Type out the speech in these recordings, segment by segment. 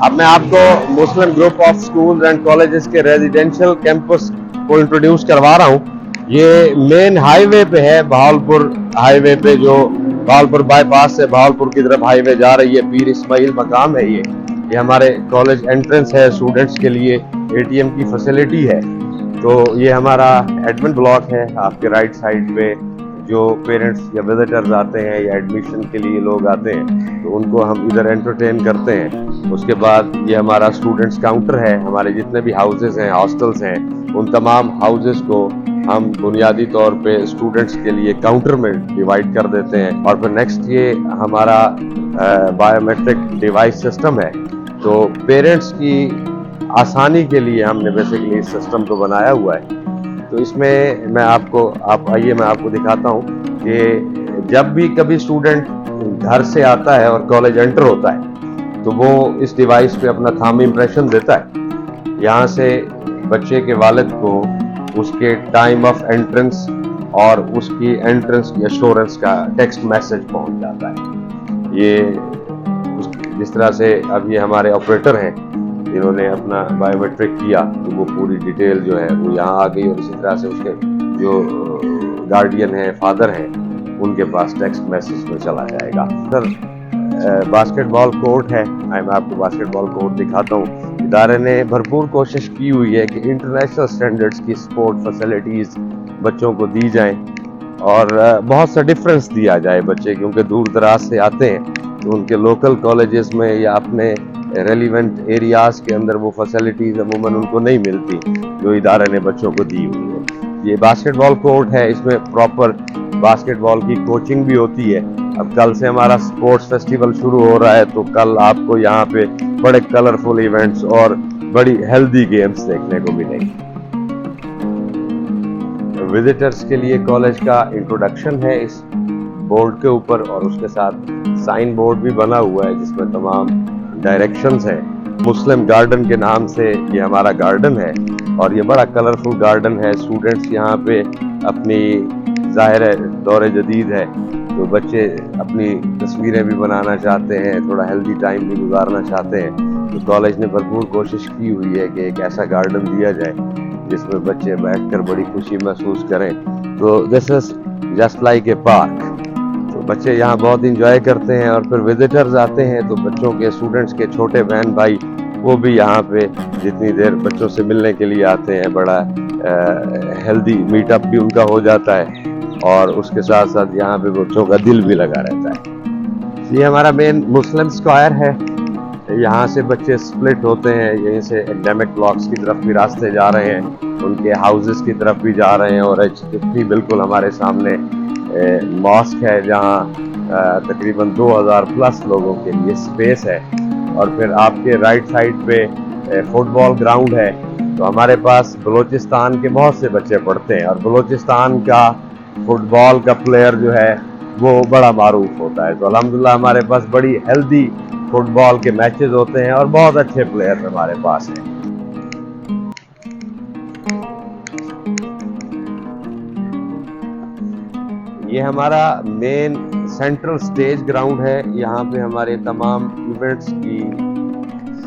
अब मैं आपको Muslim group of schools and colleges के रेजिडेंशियल कैंपस को इंट्रोड्यूस करवा रहा हूँ। ये मेन हाईवे पे है, बहावलपुर हाईवे पे, जो बहावलपुर बाईपास से बहावलपुर की तरफ हाईवे जा रही है। पीर इस्माइल मकाम है ये हमारे कॉलेज एंट्रेंस है। स्टूडेंट्स के लिए एटीएम की फैसिलिटी है। तो ये हमारा एडमिन ब्लॉक है। आपके राइट साइड पे जो पेरेंट्स या विजिटर्स आते हैं या एडमिशन के लिए लोग आते हैं, तो उनको हम इधर एंटरटेन करते हैं। उसके बाद ये हमारा स्टूडेंट्स काउंटर है। हमारे जितने भी हाउसेस हैं, हॉस्टल्स हैं, उन तमाम हाउसेस को हम बुनियादी तौर पे स्टूडेंट्स के लिए काउंटर में डिवाइड कर देते हैं। और फिर नेक्स्ट ये हमारा बायोमेट्रिक डिवाइस सिस्टम है। तो पेरेंट्स की आसानी के लिए हमने बेसिकली इस सिस्टम को बनाया हुआ है। तो इसमें मैं आपको दिखाता हूँ कि जब भी कभी स्टूडेंट घर से आता है और कॉलेज एंटर होता है, तो वो इस डिवाइस पे अपना थंब इम्प्रेशन देता है। यहाँ से बच्चे के वालिद को उसके टाइम ऑफ एंट्रेंस और उसकी एंट्रेंस की एश्योरेंस का टेक्स्ट मैसेज पहुँच जाता है। ये जिस तरह से अब ये हमारे ऑपरेटर हैं, इन्होंने अपना बायोमेट्रिक किया, तो वो पूरी डिटेल जो है वो यहाँ आ गई। और इसी तरह से उसके जो गार्डियन है, फादर हैं, उनके पास टेक्स्ट मैसेज में चला जाएगा। सर बास्केटबॉल कोर्ट है। मैं आपको बास्केटबॉल कोर्ट दिखाता हूँ। इदारे ने भरपूर कोशिश की हुई है कि इंटरनेशनल स्टैंडर्ड्स की स्पोर्ट फैसिलिटीज़ बच्चों को दी जाएं और बहुत सा डिफरेंस दिया जाए। बच्चे क्योंकि दूर दराज से आते हैं, तो उनके लोकल कॉलेजेस में या अपने रेलिवेंट एरियाज़ के अंदर वो फैसिलिटीज़ अमूमन उनको नहीं मिलती जो इदारे ने बच्चों को दी हुई है। ये बास्केटबॉल कोर्ट है। इसमें प्रॉपर बास्केटबॉल की कोचिंग भी होती है। अब कल से हमारा स्पोर्ट्स फेस्टिवल शुरू हो रहा है, तो कल आपको यहाँ पे बड़े कलरफुल इवेंट्स और बड़ी हेल्दी गेम्स देखने को मिलेंगे। विजिटर्स के लिए कॉलेज का इंट्रोडक्शन है इस बोर्ड के ऊपर, और उसके साथ साइन बोर्ड भी बना हुआ है जिसमें तमाम डायरेक्शंस हैं। मुस्लिम गार्डन के नाम से ये हमारा गार्डन है, और ये बड़ा कलरफुल गार्डन है। स्टूडेंट्स यहाँ पे अपनी ज़ाहिर है दौरे जदीद है, तो बच्चे अपनी तस्वीरें भी बनाना चाहते हैं, थोड़ा हेल्दी टाइम भी गुजारना चाहते हैं। तो कॉलेज ने भरपूर कोशिश की हुई है कि एक ऐसा गार्डन दिया जाए जिसमें बच्चे बैठकर बड़ी खुशी महसूस करें। तो this is just like a park. तो बच्चे यहाँ बहुत इंजॉय करते हैं। और फिर विजिटर्स आते हैं, तो बच्चों के, स्टूडेंट्स के छोटे बहन भाई, वो भी यहाँ पे जितनी देर बच्चों से मिलने के लिए आते हैं, बड़ा हेल्दी मीटअप भी उनका हो जाता है, और उसके साथ साथ यहाँ पे बच्चों का दिल भी लगा रहता है। ये हमारा मेन मुस्लिम स्क्वायर है। यहाँ से बच्चे स्प्लिट होते हैं, यहीं से एकेडमिक ब्लॉक्स की तरफ भी रास्ते जा रहे हैं, उनके हाउसेस की तरफ भी जा रहे हैं। और एचटीपी बिल्कुल हमारे सामने मॉस्क है, जहाँ तकरीबन 2000 प्लस लोगों के लिए स्पेस है। और फिर आपके राइट साइड पे फुटबॉल ग्राउंड है। तो हमारे पास बलूचिस्तान के बहुत से बच्चे पढ़ते हैं, और बलूचिस्तान का फुटबॉल का प्लेयर जो है वो बड़ा मारूफ होता है। तो अल्हम्दुलिल्लाह हमारे पास बड़ी हेल्दी फुटबॉल के मैचेस होते हैं और बहुत अच्छे प्लेयर हमारे पास हैं। ये हमारा मेन सेंट्रल स्टेज ग्राउंड है। यहाँ पे हमारे तमाम इवेंट्स की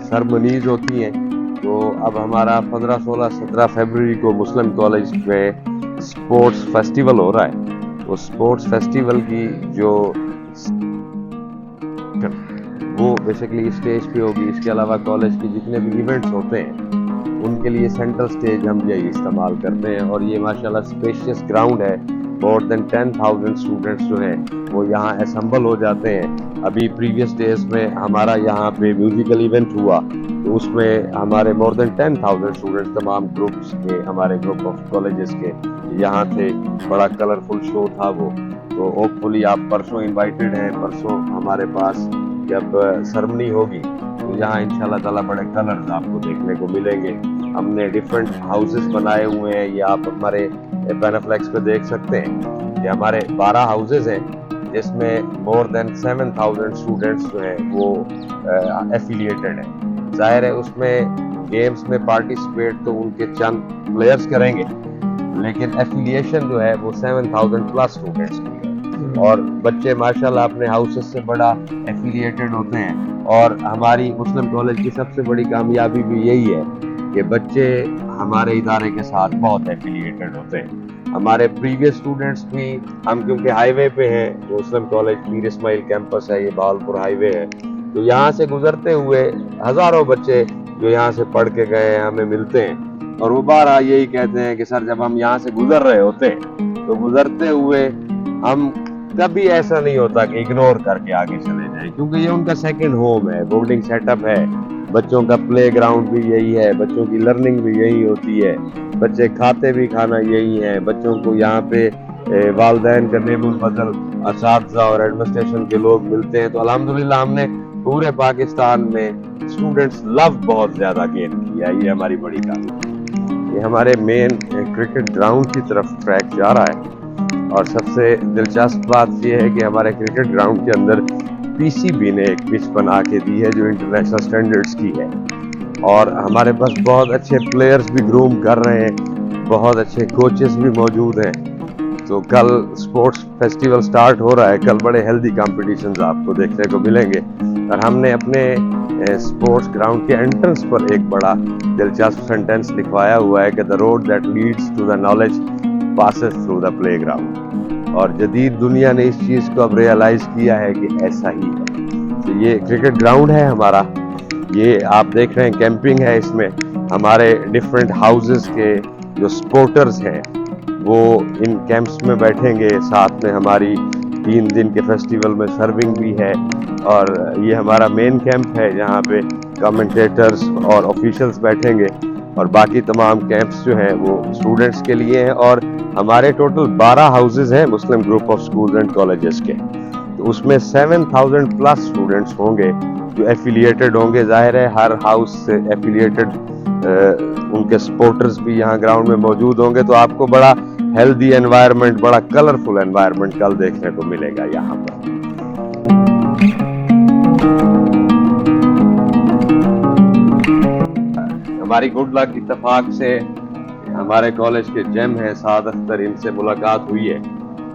सरमनीज होती हैं। तो अब हमारा 15, 16, 17 फरवरी को मुस्लिम कॉलेज में स्पोर्ट्स फेस्टिवल हो रहा है। तो स्पोर्ट्स फेस्टिवल की जो वो बेसिकली स्टेज पे होगी। इसके अलावा कॉलेज के जितने भी इवेंट्स होते हैं उनके लिए सेंट्रल स्टेज हम यही इस्तेमाल करते हैं। और ये माशाल्लाह स्पेशियस ग्राउंड है। मोर देन 10,000 स्टूडेंट्स जो हैं वो यहाँ असेंबल हो जाते हैं। अभी प्रीवियस डेज में हमारा यहाँ पे म्यूजिकल इवेंट हुआ, तो उसमें हमारे मोर देन 10,000 स्टूडेंट्स तमाम ग्रुप्स के, हमारे ग्रुप ऑफ कॉलेजेस के यहाँ थे। बड़ा कलरफुल शो था वो। तो होपफुली आप परसों इनवाइटेड हैं। परसों हमारे पास जब सरमनी होगी, तो यहाँ इंशाल्लाह ताला बड़े कलर्स आपको देखने को मिलेंगे। हमने डिफरेंट हाउसेस बनाए हुए हैं, ये आप हमारे पेनाफ्लेक्स पे देख सकते हैं। ये हमारे 12 हाउसेस हैं जिसमें मोर देन 7,000 स्टूडेंट्स जो हैं वो एफिलिएटेड हैं। जाहिर है उसमें गेम्स में पार्टिसिपेट तो उनके चंद प्लेयर्स करेंगे, लेकिन एफिलिएशन जो है वो 7,000 प्लस स्टूडेंट्स की है। और बच्चे माशाल्लाह अपने हाउसेस से बड़ा एफिलिएटेड होते हैं। اور ہماری مسلم کالج کی سب سے بڑی کامیابی بھی یہی ہے کہ بچے ہمارے ادارے کے ساتھ بہت ایفیلیٹڈ ہوتے ہیں. ہمارے پریویس اسٹوڈنٹس بھی, ہم کیونکہ ہائی وے پہ ہیں, مسلم کالج میر اسماعیل کیمپس ہے, یہ بہاولپور ہائی وے ہے, تو یہاں سے گزرتے ہوئے ہزاروں بچے جو یہاں سے پڑھ کے گئے ہیں ہمیں ملتے ہیں, اور وہ بارہ یہی کہتے ہیں کہ سر جب ہم یہاں سے گزر رہے ہوتے ہیں تو گزرتے ہوئے ہم کبھی ایسا نہیں ہوتا کہ اگنور کر کے آگے چلے جائیں, کیونکہ یہ ان کا سیکنڈ ہوم ہے, بورڈنگ سیٹ اپ ہے, بچوں کا پلے گراؤنڈ بھی یہی ہے, بچوں کی لرننگ بھی یہی ہوتی ہے, بچے کھاتے بھی کھانا یہی ہیں, بچوں کو یہاں پہ والدین کا نیب الفضل اساتذہ اور ایڈمنسٹریشن کے لوگ ملتے ہیں. تو الحمدللہ ہم نے پورے پاکستان میں اسٹوڈنٹس لو بہت زیادہ گین کیا, یہ ہماری بڑی کامیابی. یہ ہمارے مین کرکٹ گراؤنڈ کی طرف ٹریک جا رہا ہے, اور سب سے دلچسپ بات یہ ہے کہ ہمارے کرکٹ گراؤنڈ کے اندر پی سی بی نے ایک پچ بنا کے دی ہے جو انٹرنیشنل سٹینڈرڈز کی ہے, اور ہمارے پاس بہت اچھے پلیئرز بھی گروم کر رہے ہیں, بہت اچھے کوچز بھی موجود ہیں. تو کل اسپورٹس فیسٹیول سٹارٹ ہو رہا ہے, کل بڑے ہیلدی کمپٹیشنز آپ کو دیکھنے کو ملیں گے, اور ہم نے اپنے اسپورٹس گراؤنڈ کے انٹرنس پر ایک بڑا دلچسپ سینٹینس لکھوایا ہوا ہے کہ the road that leads to the knowledge passes through the playground. اور جدید دنیا نے اس چیز کو اب ریئلائز کیا ہے کہ ایسا ہی ہے. تو یہ کرکٹ گراؤنڈ ہے ہمارا, یہ آپ دیکھ رہے ہیں کیمپنگ ہے, اس میں ہمارے ڈفرینٹ ہاؤسز کے جو سپورٹرز ہیں وہ ان کیمپس میں بیٹھیں گے, ساتھ میں ہماری 3 دن کے فیسٹیول میں سرونگ بھی ہے, اور یہ ہمارا مین کیمپ ہے جہاں پہ کمنٹیٹرز اور آفیشلز بیٹھیں گے, اور باقی تمام کیمپس جو ہیں وہ اسٹوڈنٹس کے لیے ہیں. اور ہمارے ٹوٹل 12 ہاؤسز ہیں Muslim group of schools and colleges کے, تو اس میں 7000 پلس اسٹوڈنٹس ہوں گے جو ایفیلیٹڈ ہوں گے. ظاہر ہے ہر ہاؤس سے ایفیلیٹڈ ان کے سپورٹرز بھی یہاں گراؤنڈ میں موجود ہوں گے, تو آپ کو بڑا ہیلدی انوائرمنٹ, بڑا کلرفل انوائرمنٹ کل دیکھنے کو ملے گا یہاں پر. ہماری گڈ لک اتفاق سے ہمارے کالج کے جیم ہیں سعد اختر, ان سے ملاقات ہوئی ہے,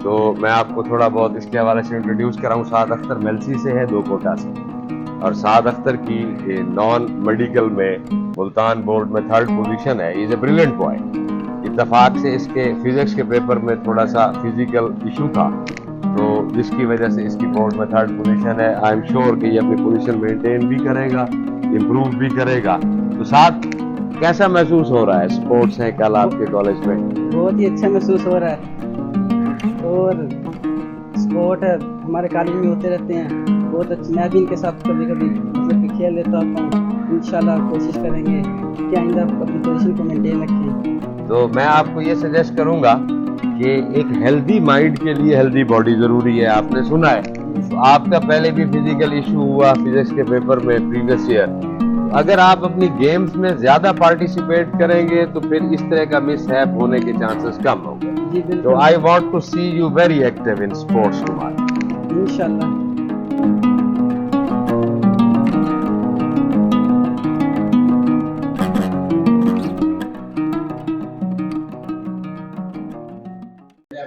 تو میں آپ کو تھوڑا بہت اس کے حوالے سے انٹروڈیوس کراؤں. سعد اختر میلسی سے ہے, 2 کوٹا سے, اور سعد اختر کی نان میڈیکل میں ملتان بورڈ میں 3rd پوزیشن ہے. از اے بریلینٹ بوائے. اتفاق سے اس کے فزکس کے پیپر میں تھوڑا سا فزیکل ایشو تھا, تو جس کی وجہ سے اس کی بورڈ میں 3rd پوزیشن ہے. آئی ایم شیور کہ یہ اپنی پوزیشن مینٹین بھی کرے گا, امپروو بھی کرے گا. تو ساتھ کیسا محسوس ہو رہا ہے, اسپورٹس ہیں کل آپ کے کالج میں؟ بہت ہی اچھا محسوس ہو رہا ہے, اور اسپورٹ ہمارے کالج میں ہوتے رہتے ہیں بہت اچھے. میں بھی ان کے ساتھ کبھی کبھی مطلب کہ کھیل لیتا ہوں. انشاءاللہ کوشش کریں گے کہ آئندہ اپنی پوزیشن کو مینٹین رکھیں. تو میں آپ کو یہ سجیسٹ کروں گا کہ ایک ہیلدی مائنڈ کے لیے ہیلدی باڈی ضروری ہے. آپ نے سنا ہے, تو آپ کا پہلے بھی فزیکل ایشو ہوا فزکس کے پیپر میں پریویس ایئر. اگر آپ اپنی گیمز میں زیادہ پارٹیسپیٹ کریں گے تو پھر اس طرح کا مس ہیپ ہونے کے چانسز کم ہوں گے. تو I want to see you very active in sports tomorrow. انشاءاللہ.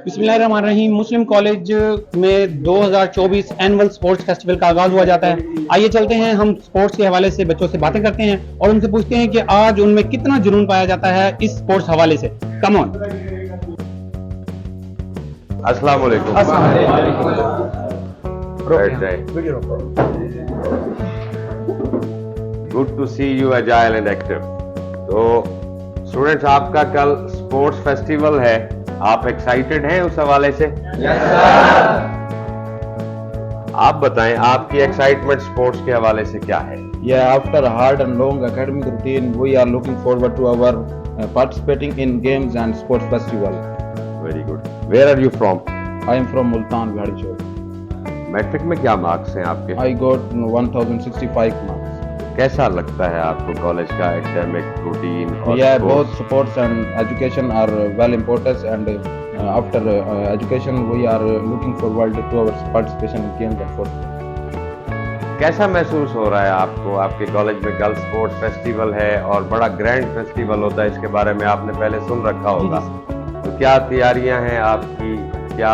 بسم اللہ الرحمن الرحیم. مسلم کالج میں 2024 اینول سپورٹس فیسٹیول کا آغاز ہوا جاتا ہے. آئیے چلتے ہیں, ہم سپورٹس کے حوالے سے بچوں سے باتیں کرتے ہیں اور ان سے پوچھتے ہیں کہ آج ان میں کتنا جنون پایا جاتا ہے اس سپورٹس حوالے سے. کم آن. السلام علیکم. Good to see you agile and active. تو اسٹوڈنٹس, آپ کا کل اسپورٹس فیسٹیول ہے, آپ ایکسائٹیڈ ہیں اس حوالے سے؟ آپ بتائیں آپ کی ایکسائٹمنٹ اسپورٹس کے حوالے سے کیا ہے؟ Yeah, after a hard and long academic routine, we are looking forward to our participating in games and sports festival. Very good. Where are you from? I am from Multan, Bihari Chowk. Matric میں کیا marks ہیں آپ کے؟ I got 1065 marks. کیسا لگتا ہے آپ کو کالج کا academic routine? Yeah, both sports and education are well important, and after education we are looking forward to our participation in games and sports. کیسا محسوس ہو رہا ہے آپ کو؟ آپ کے کالج میں گرلز اسپورٹس فیسٹیول ہے اور بڑا گرینڈ فیسٹیول ہوتا ہے, اس کے بارے میں آپ نے پہلے سن رکھا ہوگا, تو کیا تیاریاں ہیں آپ کی क्या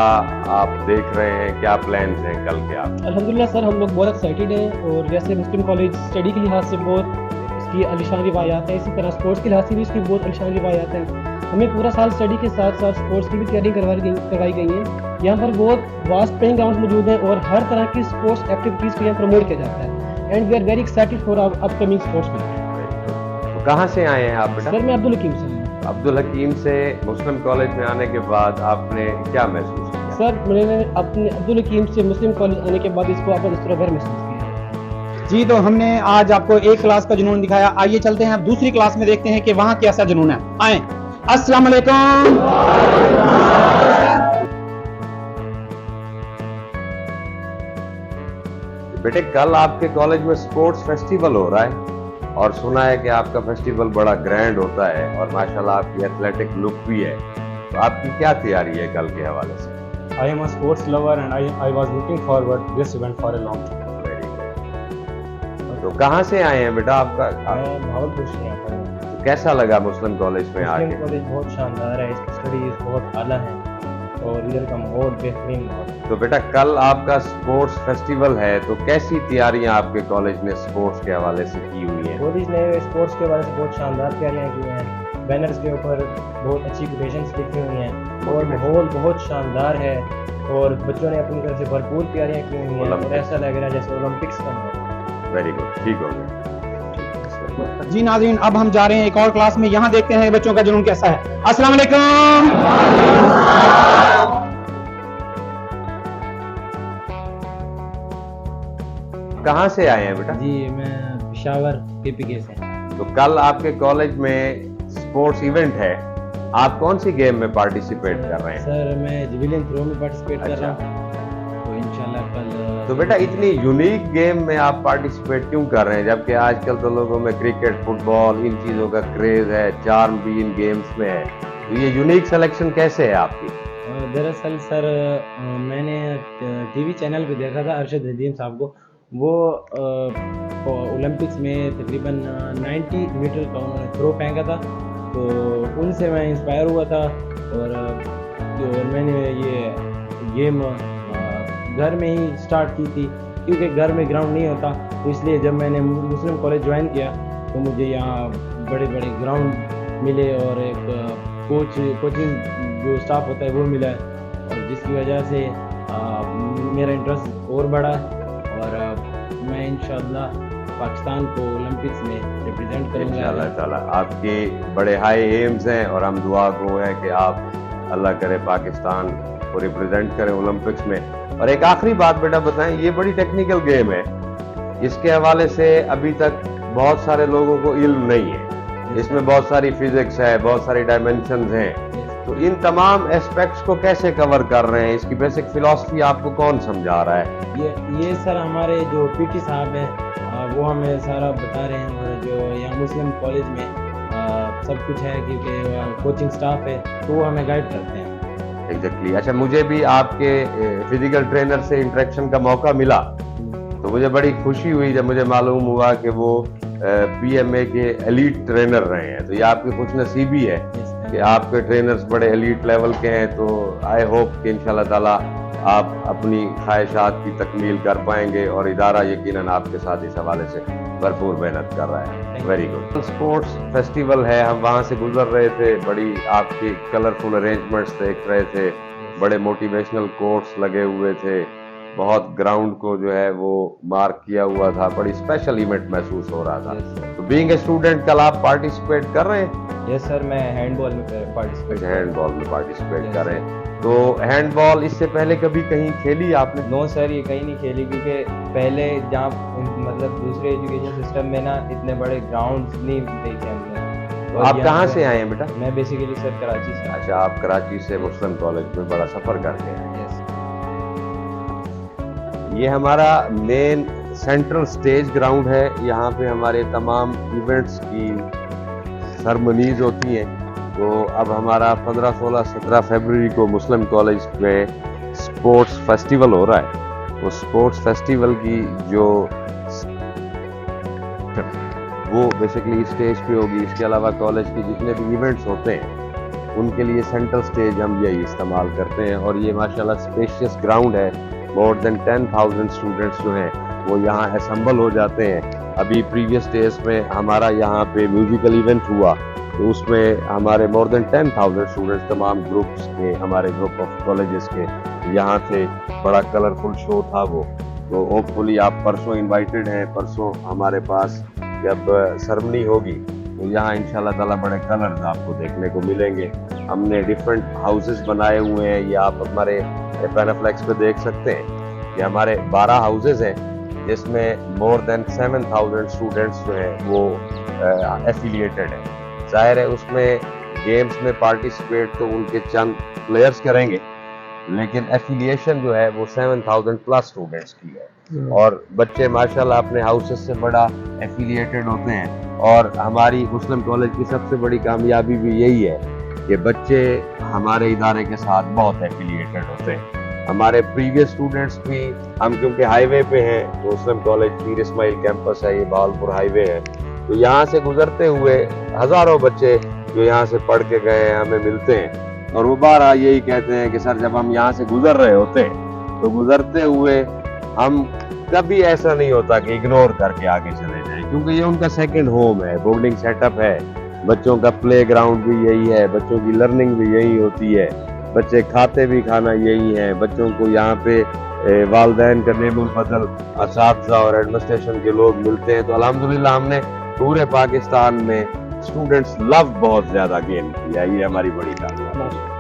आप देख रहे हैं, क्या प्लान्स हैं कल के आप? अल्हम्दुलिल्लाह सर, हम लोग बहुत एक्साइटेड हैं और जैसे मुस्लिम कॉलेज स्टडी के लिहाज से बहुत इसकी आलीशान रिवायात है, इसी तरह स्पोर्ट्स के लिहाज से भी इसकी बहुत आलीशान रिवायात हैं। हमें पूरा साल स्टडी के साथ साथ स्पोर्ट्स की भी तैयारी करवाई गई है। यहाँ पर बहुत वास्ट प्लेइंग ग्राउंड मौजूद हैं और हर तरह की स्पोर्ट्स एक्टिविटीज़ को यहाँ प्रमोट किया जाता है and we are very excited for our upcoming sports meet. तो कहाँ से आए हैं आप बेटा? सर मैं अब्दुल हकीम से हूँ। अब्दुल हकीम से मुस्लिम कॉलेज में आने के बाद आपने क्या महसूस किया? सर मैंने अपने अब्दुल हकीम से मुस्लिम कॉलेज आने के बाद इसको अपना दूसरा घर महसूस किया। जी, तो हमने आज आपको एक क्लास का जुनून दिखाया। आइए चलते हैं अब दूसरी क्लास में, देखते हैं कि वहाँ कैसा जुनून है। आए। अस्सलाम वालेकुम। बेटे कल आपके कॉलेज में स्पोर्ट्स फेस्टिवल हो रहा है और सुना है कि आपका फेस्टिवल बड़ा ग्रैंड होता है और माशाल्लाह आपकी एथलेटिक लुक भी है, तो आपकी क्या तैयारी है कल के हवाले से? I am a sports lover and I was looking forward this event for a long time. तो कहाँ से आए हैं बेटा आपका? मैं भावलपुर से यहाँ पर हूँ। तो कैसा लगा मुस्लिम कॉलेज में आके? मुस्लिम कॉलेज बहुत शानदार है, इसकी स्टडीज बहुत आला है और इधर का माहौल बेहतरीन माहौल है। तो बेटा कल आपका स्पोर्ट्स फेस्टिवल है, तो कैसी तैयारियां आपके कॉलेज ने स्पोर्ट्स के हवाले से की हुई हैं? कॉलेज ने स्पोर्ट्स के बारे से बहुत शानदार तैयारियाँ की हैं। बैनर्स के ऊपर बहुत अच्छी कोटेशंस लिखी हुई हैं और माहौल बहुत शानदार है और बच्चों ने अपनी तरफ से भरपूर तैयारियाँ की हुई हैं और ऐसा लग रहा है जैसे ओलंपिक्स का माहौल। वेरी गुड, ठीक हो गया। जी नाज़रीन, अब हम जा रहे हैं एक और क्लास में। यहाँ देखते हैं बच्चों का जुनून कैसा है। अस्सलाम वालेकुम। कहाँ से आए हैं बेटा? जी मैं पेशावर KPK से। तो कल आपके कॉलेज में स्पोर्ट्स इवेंट है, आप कौन सी गेम में पार्टिसिपेट कर रहे हैं? सर मैं जिवलिन थ्रो में पार्टिसिपेट कर रहा हूँ, तो इंशाल्लाह कल। तो बेटा इतनी यूनिक गेम में आप पार्टिसिपेट क्यों कर रहे हैं, जबकि आजकल तो लोगों में क्रिकेट, फुटबॉल, इन चीज़ों का क्रेज है, चार्म भी इन गेम्स में है, तो ये यूनिक सिलेक्शन कैसे है आपकी? दरअसल सर मैंने टीवी चैनल पे देखा था अरशद नदीम साहब को, वो ओलंपिक्स में तकरीबन 90 मीटर का उन्होंने थ्रो फेंका था, तो उनसे मैं इंस्पायर हुआ था और मैंने ये गेम घर में ही स्टार्ट की थी, क्योंकि घर में ग्राउंड नहीं होता, तो इसलिए जब मैंने मुस्लिम कॉलेज ज्वाइन किया तो मुझे यहाँ बड़े बड़े ग्राउंड मिले और एक कोचिंग जो स्टाफ होता है वो मिला है, और जिसकी वजह से मेरा इंटरेस्ट और बढ़ा और मैं इंशाल्लाह पाकिस्तान को ओलंपिक्स में रिप्रेजेंट करूँगा। इंशाल्लाह ताला आपके बड़े हाई एम्स हैं और हम दुआ गो है कि आप अल्लाह करे पाकिस्तान को रिप्रेजेंट करें ओलंपिक्स में। और एक आखिरी बात बेटा बताएं, ये बड़ी टेक्निकल गेम है, इसके हवाले से अभी तक बहुत सारे लोगों को इल्म नहीं है, इसमें बहुत सारी फिजिक्स है, बहुत सारी डायमेंशंस हैं, तो इन तमाम एस्पेक्ट्स को कैसे कवर कर रहे हैं, इसकी बेसिक फिलॉसफी आपको कौन समझा रहा है? ये सर हमारे जो PT साहब हैं वो हमें सारा बता रहे हैं, और जो यहाँ मुस्लिम कॉलेज में सब कुछ है क्योंकि कोचिंग स्टाफ है तो वो हमें गाइड करते हैं। एग्जैक्टली। अच्छा, मुझे भी आपके फिजिकल ट्रेनर से इंटरेक्शन का मौका मिला तो मुझे बड़ी खुशी हुई जब मुझे मालूम हुआ कि वो PMA के एलीट ट्रेनर रहे हैं, तो ये आपकी खुश नसीबी है कि आपके ट्रेनर्स बड़े एलीट लेवल के हैं। तो आई होप कि इंशाल्लाह ताला आप अपनी ख्वाहिशात की तकमील कर पाएंगे और इदारा यकीनन आपके साथ इस हवाले से भरपूर मेहनत कर रहा है। Very good. स्पोर्ट्स फेस्टिवल है, हम वहाँ से गुजर रहे थे, बड़ी आपकी कलरफुल अरेंजमेंट्स देख रहे थे, बड़े मोटिवेशनल कोट्स लगे हुए थे, बहुत ग्राउंड को जो है वो मार्क किया हुआ था, बड़ी स्पेशल इवेंट महसूस हो रहा था। तो बीइंग ए स्टूडेंट कल आप पार्टिसिपेट कर रहे हैं? यस सर, मैं हैंडबॉल में पार्टिसिपेट कर रहे हैं। तो हैंडबॉल इससे पहले कभी कहीं खेली आपने? नो सर, ये कहीं नहीं खेली, क्योंकि पहले जहाँ मतलब दूसरे एजुकेशन सिस्टम में ना इतने बड़े ग्राउंड्स नहीं देखे हमने। तो आप कहाँ से आए हैं बेटा? मैं बेसिकली सर कराची से। अच्छा, आप कराची से मुस्लिम कॉलेज में बड़ा सफर करके आए हैं। ये हमारा मेन सेंट्रल स्टेज ग्राउंड है, यहाँ पे हमारे तमाम इवेंट्स की सरमनीज होती हैं। तो अब हमारा 15, 16, 17 फरवरी को मुस्लिम कॉलेज में स्पोर्ट्स फेस्टिवल हो रहा है। तो स्पोर्ट्स फेस्टिवल की जो वो बेसिकली स्टेज पे होगी, इसके अलावा कॉलेज के जितने भी इवेंट्स होते हैं ان کے لیے سینٹرل سٹیج ہم یہی استعمال کرتے ہیں. اور یہ ماشاءاللہ اسپیشیس گراؤنڈ ہے. مور دین 10,000 اسٹوڈنٹس جو ہیں وہ یہاں اسمبل ہو جاتے ہیں. ابھی پریویس ڈیز میں ہمارا یہاں پہ میوزیکل ایونٹ ہوا تو اس میں ہمارے مور دین 10,000 اسٹوڈنٹس تمام گروپس کے, ہمارے گروپ آف کالجز کے یہاں تھے. بڑا کلرفل شو تھا وہ. تو ہوپ فلی آپ پرسوں انوائٹیڈ ہیں. پرسوں ہمارے پاس جب سرمنی ہوگی تو یہاں انشاءاللہ تعالیٰ بڑے کلرز آپ کو دیکھنے کو ملیں گے. ہم نے ڈفرینٹ ہاؤسز بنائے ہوئے ہیں. یہ آپ ہمارے پینافلیکس پہ دیکھ سکتے ہیں کہ ہمارے 12 ہاؤسز ہیں جس میں مور دین 7,000 اسٹوڈنٹس جو ہیں وہ ایفیلیٹڈ ہیں. ظاہر ہے اس میں گیمز میں پارٹیسپیٹ تو ان کے چند پلیئرز کریں گے, لیکن ایفیلیشن جو ہے وہ 7,000 پلس اسٹوڈنٹس کی ہے. اور بچے ماشاءاللہ اپنے ہاؤسز سے بڑا ایفیلیٹڈ ہوتے ہیں. اور ہماری مسلم کالج کی سب سے بڑی کامیابی بھی یہی ہے کہ بچے ہمارے ادارے کے ساتھ بہت ایفیلیٹڈ ہوتے ہیں. ہمارے پریویس اسٹوڈنٹس بھی, ہم کیونکہ ہائی وے پہ ہیں, مسلم کالج میر اسماعیل کیمپس ہے, یہ بہاولپور ہائی وے ہے, تو یہاں سے گزرتے ہوئے ہزاروں بچے جو یہاں سے پڑھ کے گئے ہیں ہمیں ملتے ہیں. اور وہ بارہ یہی کہتے ہیں کہ سر جب ہم یہاں سے گزر رہے ہوتے ہیں تو گزرتے ہوئے ہم کبھی ایسا نہیں ہوتا کہ اگنور کر کے آگے چلے جائیں, کیونکہ یہ ان کا سیکنڈ ہوم ہے, بورڈنگ سیٹ اپ ہے. بچوں کا پلے گراؤنڈ بھی یہی ہے, بچوں کی لرننگ بھی یہی ہوتی ہے, بچے کھاتے بھی کھانا یہی ہیں. بچوں کو یہاں پہ والدین کا نعم الفضل اساتذہ اور ایڈمنسٹریشن کے لوگ ملتے ہیں. تو الحمدللہ ہم نے پورے پاکستان میں اسٹوڈنٹس لو بہت زیادہ گین کیا. یہ ہماری بڑی کامیابی ہے.